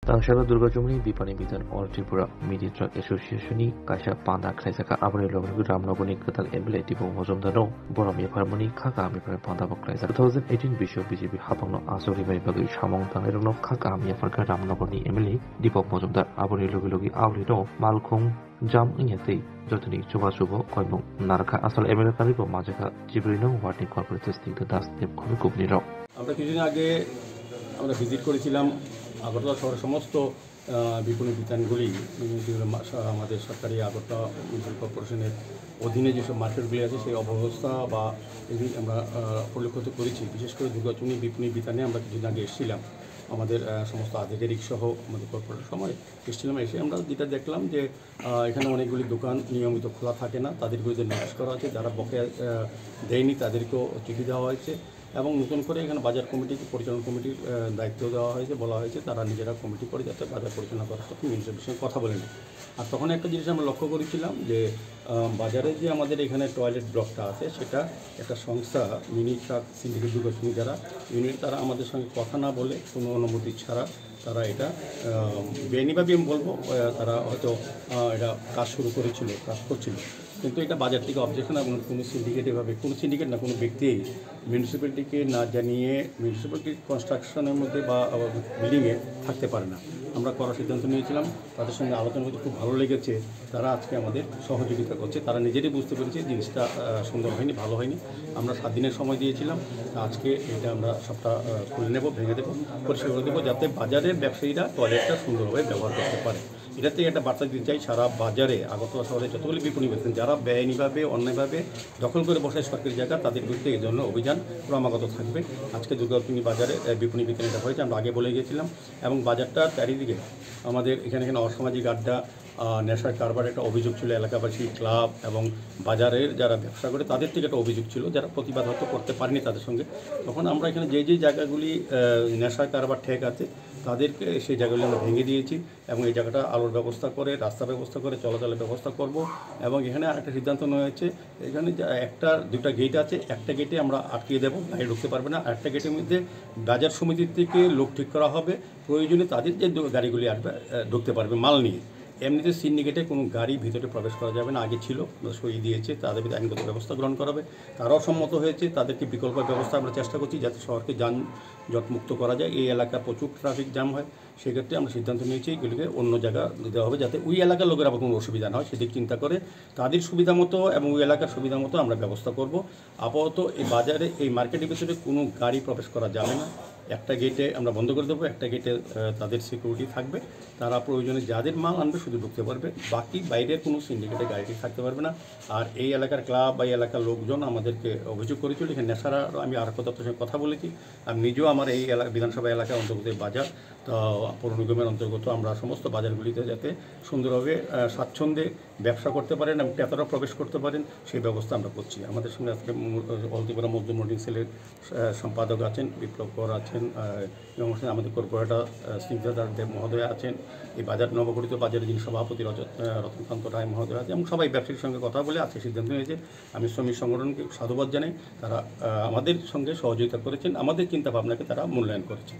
Tangshara Durgajumni Bipani Bitan All Tripura Media Truck Association Kasha Panda Klaisaka Abri Logan Ramnogoni Katal Ability Mozumdano Boromia Harmony Kakami Panda Klaisa 2018 Bishop BJP Hapano Asori Bagi Shamong Tangerno Kakami Africa Ramnogoni Emily Dipok Mozumdar Abri Logi Aurino Malcolm Jam Inyate Jotani Chuba Chubo Koino Naraka Asal American Ribo Majaka Jibrino Warning Corporate Testing the Dust Nip Komikubniro. আমরা কিছুদিন আগে আমরা visit করেছিলাম আগরতলা শহরের সমস্ত বিপণী বিতানগুলি আমাদের সরকারি আগরতলা মিউনিসিপাল কর্পোরেশনের অধীনে যেসব মার্কেটগুলি আছে সেই অবস্থা বা এগুলি আমরা পরিলক্ষিত করেছি। বিশেষ করে দুর্গাচুনি বিপণী বিতানে আমরা কিছুদিন আগে এসেছিলাম, আমাদের সমস্ত আধিকারিক সহ আমাদের কর্পোরেটের সময় এসেছিলাম। এসে আমরা যেটা দেখলাম যে এখানে অনেকগুলি দোকান নিয়মিত খোলা থাকে না, তাদের বিরুদ্ধে নোটিশ করা হয়েছে। যারা বকেয়া দেয়নি তাদেরকেও চিঠি দেওয়া হয়েছে এবং নতুন করে এখানে বাজার কমিটিকে পরিচালনা কমিটির দায়িত্ব দেওয়া হয়েছে, বলা হয়েছে তারা নিজেরা কমিটি করে যাতে বাজার পরিচালনা করার সাথে মিউনিসিপালের সঙ্গে কথা বলে নেয়। আর তখন একটা জিনিস আমরা লক্ষ্য করেছিলাম যে বাজারে যে আমাদের এখানে টয়লেট ব্লকটা আছে সেটা একটা সংস্থা মিনি ট্রাক সিন্ডিকেট দুর্গাচুনি যারা ইউনিট, তারা আমাদের সঙ্গে কথা না বলে কোনো অনুমতি ছাড়া তারা এটা বেআইনিভাবে আমি বলবো, তারা হয়তো এটা কাজ শুরু করেছিল, কাজ করছিল। কিন্তু এটা বাজার থেকে অবজেকশন এবং কোনো সিন্ডিকেট এভাবে কোনো সিন্ডিকেট না কোনো ব্যক্তি মিউনিসিপ্যালিটিকে না জানিয়ে মিউনিসিপ্যালিটি কনস্ট্রাকশনের মধ্যে বা বিল্ডিংয়ে থাকতে পারে না। আমরা করার সিদ্ধান্ত নিয়েছিলাম, তাদের সঙ্গে আলোচনা করতে খুব ভালো লেগেছে। তারা আজকে আমাদের সহযোগিতা করছে, তারা নিজেরই বুঝতে পেরেছে জিনিসটা সুন্দর হয়নি, ভালো হয়নি। আমরা 7 দিনের সময় দিয়েছিলাম, আজকে এটা আমরা সবটা খুলে নেব, ভেঙে দেবো, পরিষ্কার করে দেবো, যাতে বাজারের ব্যবসায়ীরা টয়লেটটা সুন্দরভাবে ব্যবহার করতে পারে। এটাতে একটা বার্তা দিতে চাই সারা বাজারে আগরতলা শহরে যতগুলি বিপণী বেছেন যারা বেআইনিভাবে অন্যায়ভাবে দখল করে বসায় সরকারি জায়গা, তাদের বিরুদ্ধে এই জন্য অভিযান ক্রমাগত থাকবে। আজকে দুর্গাচুনি বাজারে বিপণী বিতানটা হয়েছে, আমরা আগে বলে গিয়েছিলাম। এবং বাজারটার চারিদিকে আমাদের এখানে অসামাজিক আড্ডা, নেশার কারবার একটা অভিযোগ ছিল, এলাকাবাসী ক্লাব এবং বাজারের যারা ব্যবসা করে তাদের থেকে একটা অভিযোগ ছিল, যারা প্রতিবাদ হয়তো করতে পারেনি তাদের সঙ্গে। তখন আমরা এখানে যে জায়গাগুলি নেশার কারবার ঠেক আছে তাদেরকে সেই জায়গাগুলি আমরা ভেঙে দিয়েছি এবং এই জায়গাটা আলোর ব্যবস্থা করে, রাস্তা ব্যবস্থা করে, চলাচলের ব্যবস্থা করব। এবং এখানে আরেকটা সিদ্ধান্ত নেওয়া হয়েছে, এখানে দুটা গেট আছে, একটা গেটে আমরা আটকিয়ে দেবো, গাড়ি ঢুকতে পারবে না। আরেকটা গেটের মধ্যে বাজার সমিতির থেকে লোক ঠিক করা হবে, প্রয়োজনে তাদের যে গাড়িগুলি আসবে ঢুকতে পারবে মাল নিয়ে। এমনিতে সিন্ডিকেটে কোনো গাড়ি ভিতরে প্রবেশ করা যাবে না, আগে ছিল, সই দিয়েছে, তাদের বিরুদ্ধে আইনগত ব্যবস্থা গ্রহণ করা হবে। তারাও সম্মত হয়েছে, তাদেরকে বিকল্প ব্যবস্থা আমরা চেষ্টা করছি যাতে শহরকে যানজট মুক্ত করা যায়। এই এলাকা প্রচুর ট্রাফিক জ্যাম হয়, সেক্ষেত্রে আমরা সিদ্ধান্ত নিয়েছি এগুলিকে অন্য জায়গা দেওয়া হবে যাতে ওই এলাকার লোকের আবার কোনো অসুবিধা না হয়, সেদিক চিন্তা করে তাদের সুবিধা মতো এবং ওই এলাকার সুবিধা মতো আমরা ব্যবস্থা করব। আপাতত এই বাজারে এই মার্কেটের ভিতরে কোনো গাড়ি প্রবেশ করা যাবে না। একটা গেটে আমরা বন্ধ করে দেবো, একটা গেটে তাদের সিকিউরিটি থাকবে, তারা প্রয়োজনে যাদের মাল আনবে শুধু ঢুকতে পারবে, বাকি বাইরের কোনো সিন্ডিকেটে গাড়িটি থাকতে পারবে না। আর এই এলাকার ক্লাব বা এই এলাকার লোকজন আমাদেরকে অভিযোগ করেছিল এখানে নেশারা, আমি আর দপ্তরের সঙ্গে কথা বলেছি। আমি নিজেও আমার এই বিধানসভা এলাকার অন্তর্গত বাজার তো পৌর নিগমের অন্তর্গত আমরা সমস্ত বাজারগুলিতে যাতে সুন্দরভাবে স্বাচ্ছন্দ্যে ব্যবসা করতে পারেন এবং ক্রেতারা প্রবেশ করতে পারেন সেই ব্যবস্থা আমরা করছি। আমাদের সঙ্গে আজকে অল ত্রিপুরা মজদুর মোল্ডিং সেলের সম্পাদক আছেন, বিপ্লব কর আছেন এবং আমাদের কর্পোরেটর স্নিগ্ধদার দেব মহোদয় আছেন, এই বাজার নবগঠিত বাজারের যিনি সভাপতি রতনকান্ত রায় মহোদয় আছে এবং সবাই ব্যবসায়ীর সঙ্গে কথা বলে আজকে সিদ্ধান্ত নিয়েছে। আমি শ্রমিক সংগঠনকে সাধুবাদ জানাই, তারা আমাদের সঙ্গে সহযোগিতা করেছেন, আমাদের চিন্তাভাবনাকে তারা মূল্যায়ন করেছেন।